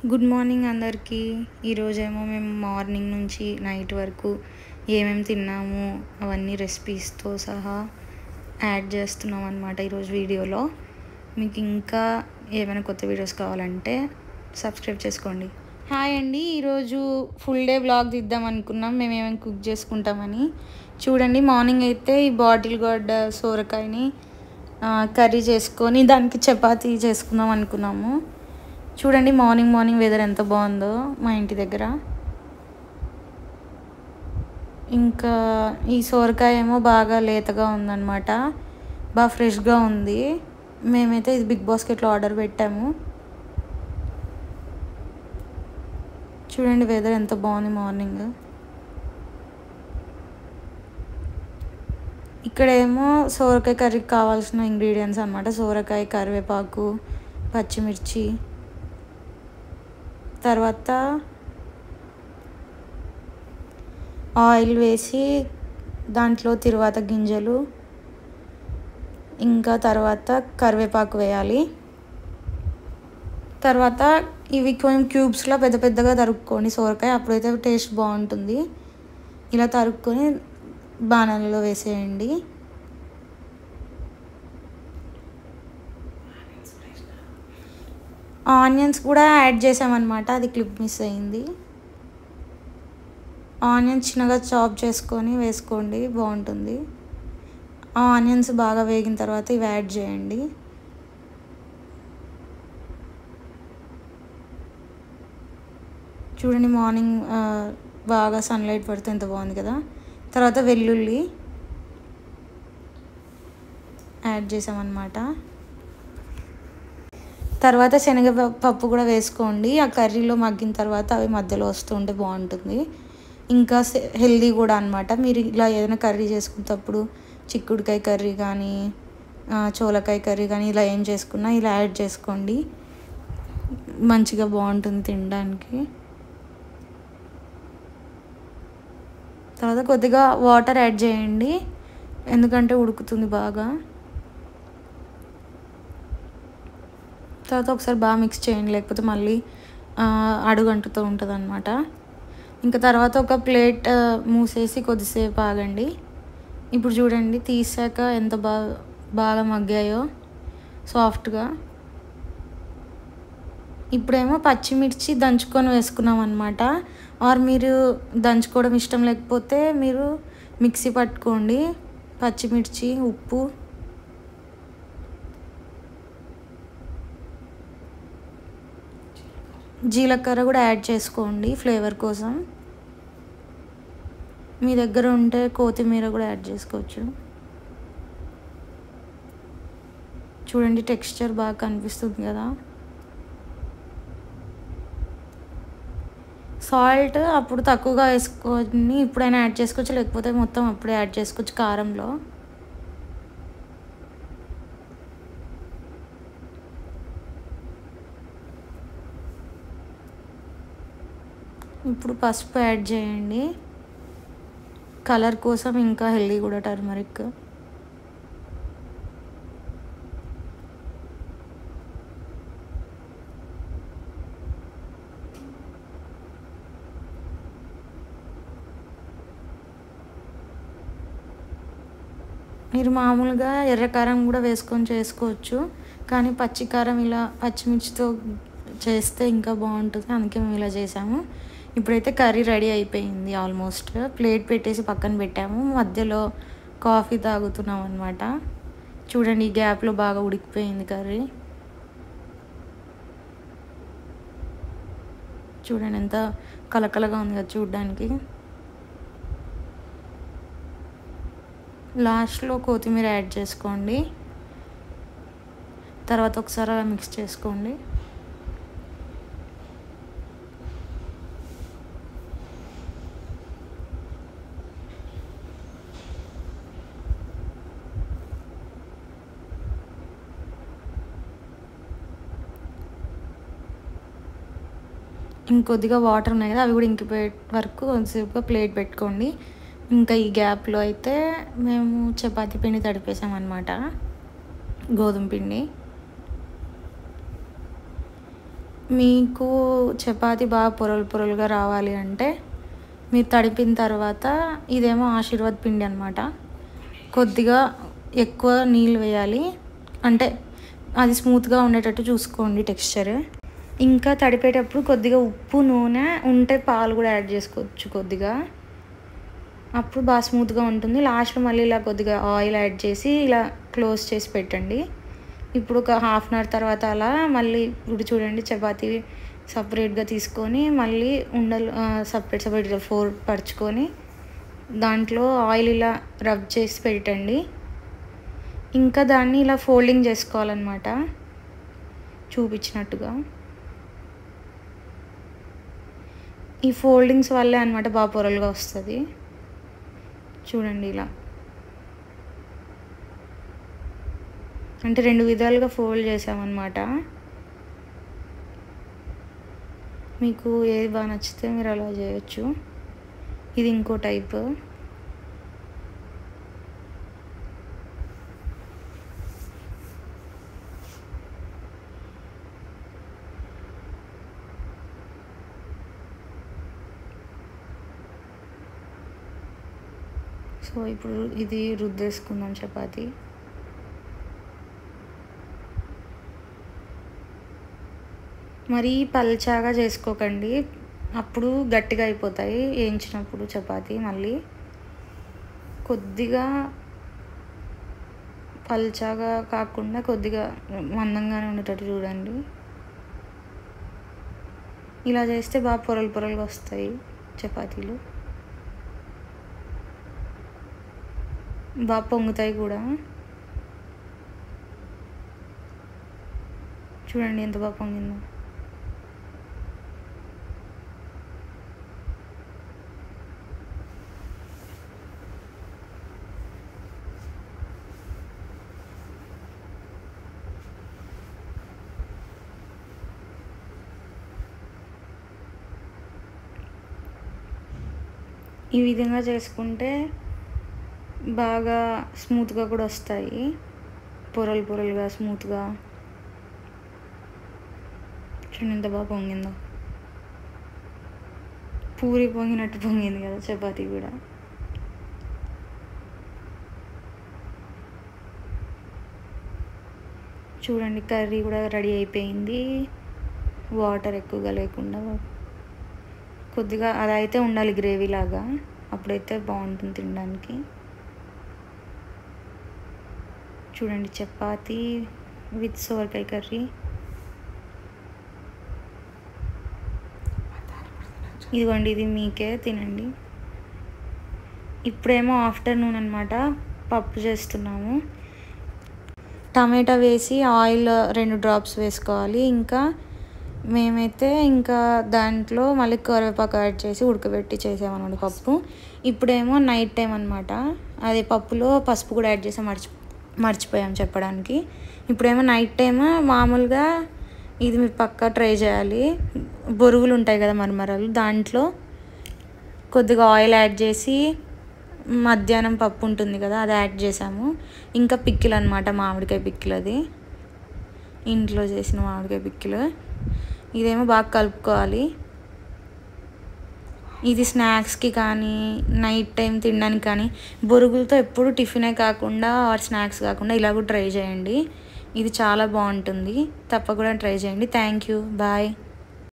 Good morning అందరికీ. ఈరోజేమో మేము morning నుంచి నైట్ వరకు ఏమేమి తిన్నాము అవన్నీ రెసిపీస్తో సహా యాడ్ చేస్తున్నాం అన్నమాట ఈరోజు వీడియోలో. మీకు ఇంకా ఏమైనా కొత్త వీడియోస్ కావాలంటే సబ్స్క్రైబ్ చేసుకోండి. హాయ్ అండి, ఈరోజు ఫుల్ డే వ్లాగ్ తీద్దాం అనుకున్నాం మేము ఏమేమి కుక్ చేసుకుంటామని. చూడండి, మార్నింగ్ అయితే ఈ బాటిల్ గార్డ్ సోరకాయని కర్రీ చేసుకొని దానికి చపాతీ చేసుకుందాం అనుకున్నాము. చూడండి, మార్నింగ్ వెదర్ ఎంత బాగుందో మా ఇంటి దగ్గర. ఇంకా ఈ సోరకాయ ఏమో బాగా లేతగా ఉందన్నమాట, బాగా ఫ్రెష్గా ఉంది. మేమైతే ఇది బిగ్ బాస్కెట్లో ఆర్డర్ పెట్టాము. చూడండి వెదర్ ఎంత బాగుంది మార్నింగ్. ఇక్కడేమో సోరకాయ కర్రీకి కావాల్సిన ఇంగ్రీడియంట్స్ అన్నమాట. సోరకాయ, కరివేపాకు, పచ్చిమిర్చి, తర్వాత ఆయిల్ వేసి దాంట్లో తిరువాత గింజలు, ఇంకా తర్వాత కరివేపాకు వేయాలి. తర్వాత ఇవి కొంచెం క్యూబ్స్లో పెద్ద పెద్దగా తరుక్కోండి సోరకాయ, అప్పుడైతే టేస్ట్ బాగుంటుంది. ఇలా తరుక్కొని బాణాలలో వేసేయండి. ఆనియన్స్ కూడా యాడ్ చేసామన్నమాట, అది క్లిప్ మిస్ అయింది. ఆనియన్స్ చిన్నగా చాప్ చేసుకొని వేసుకోండి, బాగుంటుంది. ఆనియన్స్ బాగా వేగిన తర్వాత ఇవి యాడ్ చేయండి. చూడండి, మార్నింగ్ బాగా సన్లైట్ పడితే ఎంత బాగుంది కదా. తర్వాత వెల్లుల్లి యాడ్ చేసామన్నమాట. తర్వాత శనగపప్పు కూడా వేసుకోండి. ఆ కర్రీలో మగ్గిన తర్వాత అవి మధ్యలో వస్తూ ఉంటే బాగుంటుంది, ఇంకా హెల్దీ కూడా అన్నమాట. మీరు ఇలా ఏదైనా కర్రీ చేసుకునేటప్పుడు చిక్కుడుకాయ కర్రీ కానీ చోలకాయ కర్రీ కానీ ఇలా ఏం చేసుకున్నా ఇలా యాడ్ చేసుకోండి, మంచిగా బాగుంటుంది తినడానికి. తర్వాత కొద్దిగా వాటర్ యాడ్ చేయండి, ఎందుకంటే ఉడుకుతుంది బాగా. తర్వాత ఒకసారి బాగా మిక్స్ చేయండి, లేకపోతే మళ్ళీ అడుగంటుతూ ఉంటుంది అన్నమాట. ఇంకా తర్వాత ఒక ప్లేట్ మూసేసి కొద్దిసేపు ఆగండి. ఇప్పుడు చూడండి, తీసాక ఎంత బాగా మగ్గాయో సాఫ్ట్గా. ఇప్పుడేమో పచ్చిమిర్చి దంచుకొని వేసుకున్నాం అన్నమాట. ఆర్ మీరు దంచుకోవడం ఇష్టం లేకపోతే మీరు మిక్సీ పట్టుకోండి. పచ్చిమిర్చి, ఉప్పు, జీలకర్ర కూడా యాడ్ చేసుకోండి ఫ్లేవర్ కోసం. మీ దగ్గర ఉంటే కొత్తిమీర కూడా యాడ్ చేసుకోవచ్చు. చూడండి, టెక్స్చర్ బాగా కనిపిస్తుంది కదా. సాల్ట్ అప్పుడు తక్కువగా వేసుకొని ఇప్పుడైనా యాడ్ చేసుకోవచ్చు, లేకపోతే మొత్తం అప్పుడే యాడ్ చేసుకోవచ్చు కారంలో. ఇప్పుడు పసుపు యాడ్ చేయండి, కలర్ కోసం, ఇంకా హెల్దీ కూడా టర్మరిక్. మీరు మామూలుగా ఎర్రకారం కూడా వేసుకొని చేసుకోవచ్చు, కానీ పచ్చికారం ఇలా పచ్చిమిర్చితో చేస్తే ఇంకా బాగుంటుంది, అందుకే మేము ఇలా చేసాము. ఇప్పుడైతే కర్రీ రెడీ అయిపోయింది ఆల్మోస్ట్. ప్లేట్ పెట్టేసి పక్కన పెట్టాము, మధ్యలో కాఫీ తాగుతున్నాం అన్నమాట. చూడండి, ఈ గ్యాప్లో బాగా ఉడికిపోయింది కర్రీ. చూడండి ఎంత కలకలగా ఉంది కదా చూడడానికి. లాస్ట్లో కొత్తిమీర యాడ్ చేసుకోండి, తర్వాత ఒకసారి అలా మిక్స్ చేసుకోండి. ఇంకొద్దిగా వాటర్ ఉన్నాయి కదా, అవి కూడా ఇంకిపోయే వరకు కొంచెంసేపుగా ప్లేట్ పెట్టుకోండి. ఇంకా ఈ గ్యాప్లో అయితే మేము చపాతీ పిండి తడిపేసామన్నమాట, గోధుమ పిండి. మీకు చపాతీ బాగా పొరలు పొరలుగా రావాలి అంటే మీరు తడిపిన తర్వాత ఇదేమో ఆశీర్వాద్ పిండి అనమాట. కొద్దిగా ఎక్కువ నీళ్ళు వేయాలి, అంటే అది స్మూత్గా ఉండేటట్టు చూసుకోండి టెక్స్చర్. ఇంకా తడిపేటప్పుడు కొద్దిగా ఉప్పు, నూనె ఉంటే పాలు కూడా యాడ్ చేసుకోవచ్చు కొద్దిగా, అప్పుడు బాగా స్మూత్గా ఉంటుంది. లాస్ట్లో మళ్ళీ ఇలా కొద్దిగా ఆయిల్ యాడ్ చేసి ఇలా క్లోజ్ చేసి పెట్టండి. ఇప్పుడు ఒక హాఫ్ అన్ అవర్ తర్వాత అలా మళ్ళీ ఇప్పుడు చూడండి చపాతీ సపరేట్గా తీసుకొని మళ్ళీ ఉండలు సపరేట్గా 4 పరుచుకొని దాంట్లో ఆయిల్ ఇలా రబ్ చేసి పెట్టండి. ఇంకా దాన్ని ఇలా ఫోల్డింగ్ చేసుకోవాలన్నమాట చూపించినట్టుగా. ఈ ఫోల్డింగ్స్ వల్లే అనమాట బాగా పొరలుగా వస్తుంది. చూడండి ఇలా, అంటే 2 విధాలుగా ఫోల్డ్ చేసామన్నమాట. మీకు ఏది బాగా నచ్చితే మీరు అలా చేయొచ్చు. ఇది ఇంకో టైప్. సో ఇప్పుడు ఇది రుద్దేసుకుందాం చపాతీ. మరీ పల్చాగా చేసుకోకండి, అప్పుడు గట్టిగా అయిపోతాయి వేయించినప్పుడు చపాతీ. మళ్ళీ కొద్దిగా పల్చాగా కాకుండా కొద్దిగా మందంగానే ఉండేటట్టు చూడండి. ఇలా చేస్తే బాగా పొరలు పొరలుగా వస్తాయి చపాతీలు, బాగా పొంగుతాయి కూడా. చూడండి ఎంత బాగా పొంగిందో. ఈ విధంగా చేసుకుంటే బాగా స్మూత్గా కూడా వస్తాయి, పొరలు పొరలుగా స్మూత్గా. చూడండి ఎంత బాగా పొంగిందో, పూరి పొంగినట్టు పొంగింది కదా చపాతీ కూడా. చూడండి కర్రీ కూడా రెడీ అయిపోయింది, వాటర్ ఎక్కువగా లేకుండా. కొద్దిగా అలా అయితే ఉండాలి గ్రేవీ లాగా, అప్పుడైతే బాగుంటుంది తినడానికి. చూడండి చపాతీ విత్ సోరకాయ కర్రీ. ఇదిగోండి ఇది మీకే, తినండి. ఇప్పుడేమో ఆఫ్టర్నూన్ అనమాట, పప్పు చేస్తున్నాము. టమాటా వేసి ఆయిల్ 2 డ్రాప్స్ వేసుకోవాలి. ఇంకా మేమైతే ఇంకా దాంట్లో మళ్ళీ కరివేపాకు యాడ్ చేసి ఉడకబెట్టి చేసామన్నమాట పప్పు. ఇప్పుడేమో నైట్ టైం అనమాట, అదే పప్పులో పసుపు కూడా యాడ్ చేసి మర్చిపోయాం చెప్పడానికి. ఇప్పుడేమో నైట్ టైమ్ మామూలుగా ఇది మీరు పక్కా ట్రై చేయాలి. బొరుగులు ఉంటాయి కదా మరమరాలు, దాంట్లో కొద్దిగా ఆయిల్ యాడ్ చేసి మధ్యాహ్నం పప్పు ఉంటుంది కదా అది యాడ్ చేసాము. ఇంకా పిక్కిల్ అనమాట, మామిడికాయ పిక్కిల్, అది ఇంట్లో చేసిన మామిడికాయ పిక్కిల్. ఇదేమో బాగా కలుపుకోవాలి. ఇది స్నాక్స్కి కానీ నైట్ టైం తినడానికి కానీ, బొరుగులతో ఎప్పుడు టిఫినే కాకుండా ఆర్ స్నాక్స్ కాకుండా ఇలా కూడా ట్రై చేయండి. ఇది చాలా బాగుంటుంది, తప్పకుండా ట్రై చేయండి. Thank you, bye.